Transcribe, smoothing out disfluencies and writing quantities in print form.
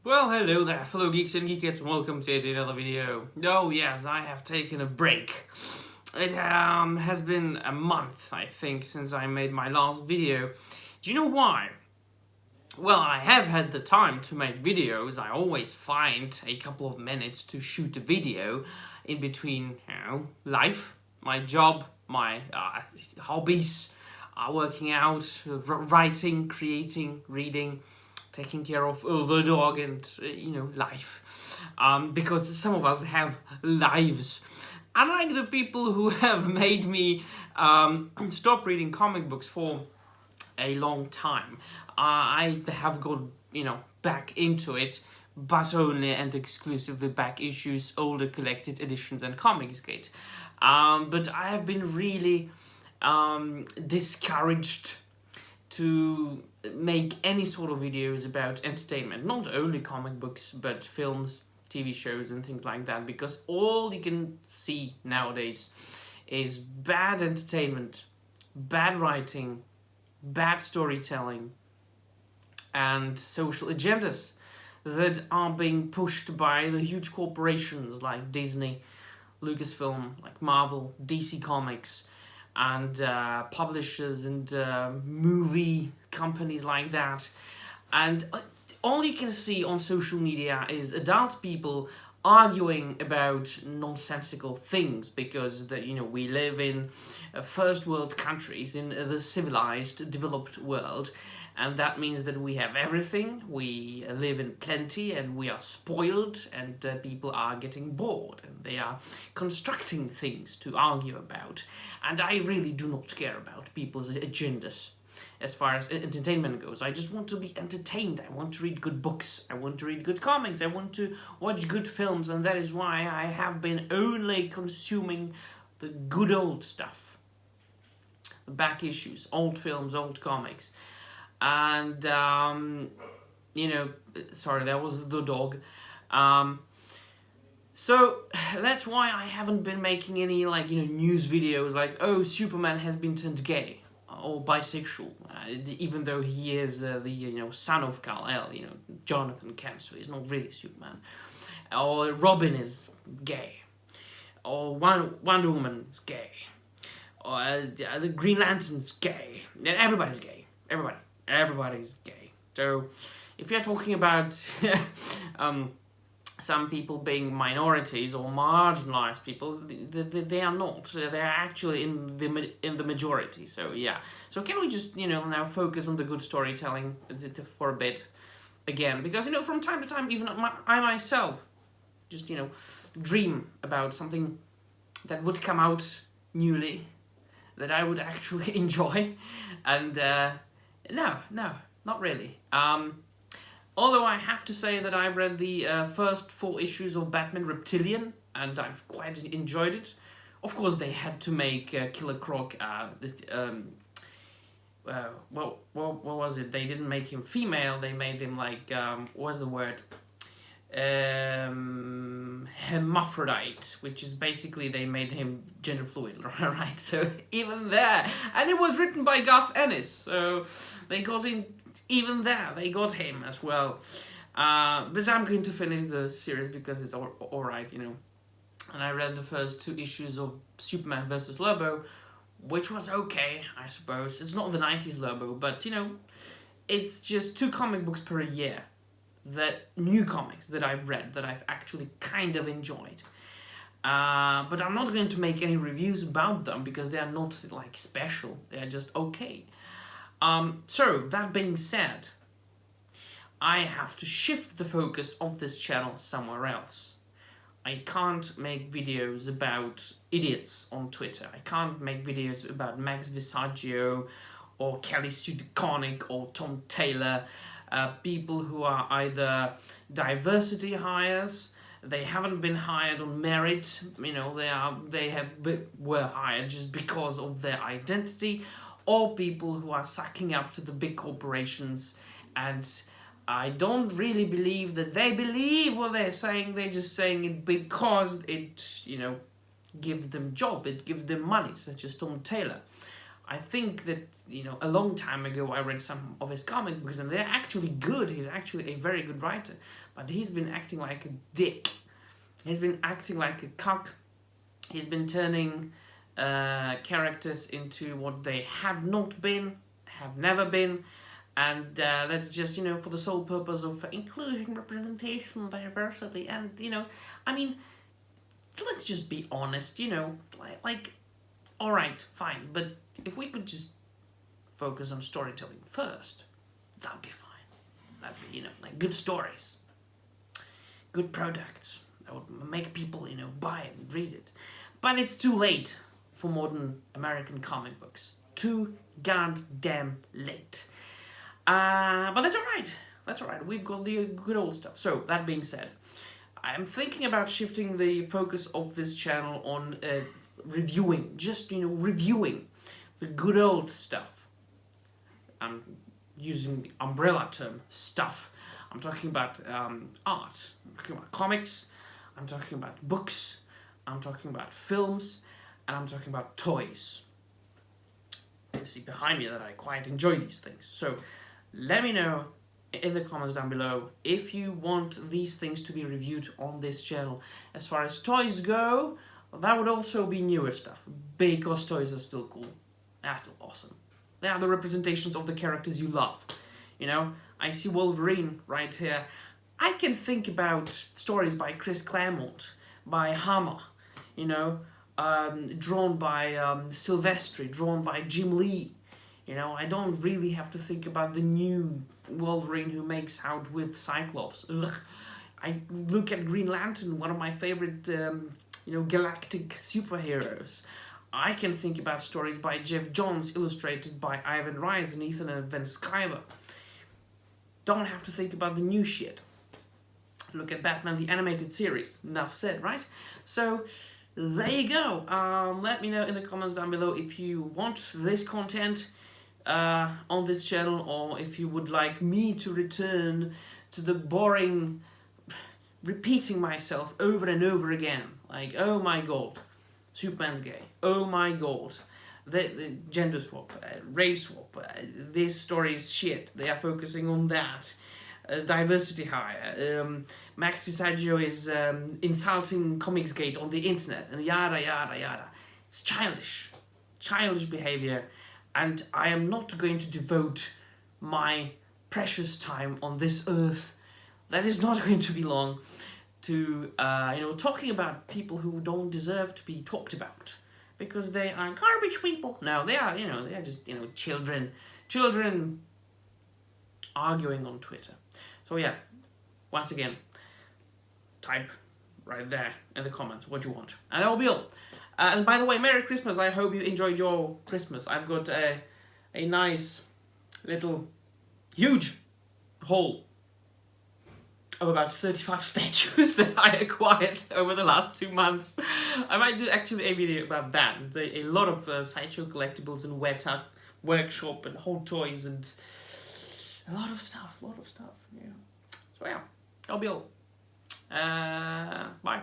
Well, hello there, fellow geeks and geekettes, welcome to yet another video. Oh yes, I have taken a break. It has been a month, I think, since I made my last video. Do you know why? Well, I have had the time to make videos. I always find a couple of minutes to shoot a video in between, life, my job, my hobbies, working out, writing, creating, reading, taking care of the dog and, life. Because some of us have lives. Unlike the people who have made me stop reading comic books for a long time, I have gone, back into it, but only and exclusively back issues, older collected editions and Comicsgate. But I have been really discouraged to make any sort of videos about entertainment, not only comic books, but films, TV shows and things like that, because all you can see nowadays is bad entertainment, bad writing, bad storytelling, and social agendas that are being pushed by the huge corporations like Disney, Lucasfilm, like Marvel, DC Comics, and publishers and movie companies like that. And all you can see on social media is adult people arguing about nonsensical things, because we live in first world countries, in the civilized, developed world, and that means that we have everything, we live in plenty, and we are spoiled, and people are getting bored, and they are constructing things to argue about. And I really do not care about people's agendas as far as entertainment goes. I just want to be entertained. I want to read good books. I want to read good comics. I want to watch good films, and that is why I have been only consuming the good old stuff. The back issues, old films, old comics. And, sorry, that was the dog. So that's why I haven't been making any, news videos like, oh, Superman has been turned gay or bisexual, even though he is the son of Kal-El, Jonathan Kent, so he's not really Superman. Or Robin is gay, or Wonder Woman is gay, or the Green Lantern's gay. Everybody's gay. Everybody's gay. So if you're talking about some people being minorities or marginalized people, they are not. They are actually in the majority. So yeah. So can we just now focus on the good storytelling for a bit again? Because from time to time, even I myself just dream about something that would come out newly that I would actually enjoy, and no, not really. Although I have to say that I've read the first 4 issues of Batman Reptilian, and I've quite enjoyed it. Of course, they had to make Killer Croc, what was it? They didn't make him female, they made him what's the word? Hermaphrodite, which is basically they made him gender fluid, right? So even there, and it was written by Garth Ennis, so they got in. Even there, they got him as well. But I'm going to finish the series because it's alright, And I read the first 2 issues of Superman vs. Lobo, which was okay, I suppose. It's not the 90s Lobo, but, it's just 2 comic books per year. New comics that I've read, that I've actually kind of enjoyed. But I'm not going to make any reviews about them, because they are not, special. They are just okay. So, that being said, I have to shift the focus of this channel somewhere else. I can't make videos about idiots on Twitter. I can't make videos about Max Visaggio or Kelly Sue DeConnick or Tom Taylor, people who are either diversity hires, they haven't been hired on merit, they were hired just because of their identity, or people who are sucking up to the big corporations, and I don't really believe that they believe what they're saying. They're just saying it because it, gives them job, it gives them money, such as Tom Taylor. I think that, you know, a long time ago I read some of his comic books and they're actually good. He's actually a very good writer. But he's been acting like a dick. He's been acting like a cock. He's been turning characters into what they have not been, have never been. And that's just, you know, for the sole purpose of inclusion, representation, diversity. And, you know, I mean, let's just be honest, you know, like all right, fine, but if we could just focus on storytelling first, that'd be fine. That'd be, you know, like good stories, good products that would make people, you know, buy it and read it. But it's too late for modern American comic books. Too goddamn late. But that's all right. That's all right. We've got the good old stuff. So that being said, I'm thinking about shifting the focus of this channel on reviewing, just, you know, reviewing the good old stuff. I'm using the umbrella term, stuff. I'm talking about art, I'm talking about comics, I'm talking about books, I'm talking about films, and I'm talking about toys. You see behind me that I quite enjoy these things. So let me know in the comments down below if you want these things to be reviewed on this channel. As far as toys go, that would also be newer stuff, because toys are still cool. They're still awesome. They are the representations of the characters you love. You know, I see Wolverine right here. I can think about stories by Chris Claremont, by Hammer, you know, drawn by Silvestri, drawn by Jim Lee. You know, I don't really have to think about the new Wolverine who makes out with Cyclops. Ugh. I look at Green Lantern, one of my favorite, you know, galactic superheroes. I can think about stories by Jeff Johns, illustrated by Ivan Reis and Ethan Van Sciver. Don't have to think about the new shit. Look at Batman the Animated Series. Enough said, right? So, there you go. Let me know in the comments down below if you want this content on this channel, or if you would like me to return to the boring repeating myself over and over again. Like, oh my god, Superman's gay. Oh my god, the gender swap, race swap, this story is shit. They are focusing on that. Diversity hire. Max Visaggio is insulting Comicsgate on the internet, and yada yada yada. It's childish. Childish behavior. And I am not going to devote my precious time on this earth, that is not going to be long, to you know, talking about people who don't deserve to be talked about, because they are garbage people. No, they are, you know, they are just, you know, children arguing on Twitter. So yeah, once again, type right there in the comments what you want, and that will be all. And by the way, Merry Christmas. I hope you enjoyed your Christmas. I've got a nice little huge haul of about 35 statues that I acquired over the last 2 months. I might do actually a video about that. It's a lot of Sideshow collectibles and Wet Art Workshop and Hot Toys and a lot of stuff, yeah. So yeah, that'll be all. Bye.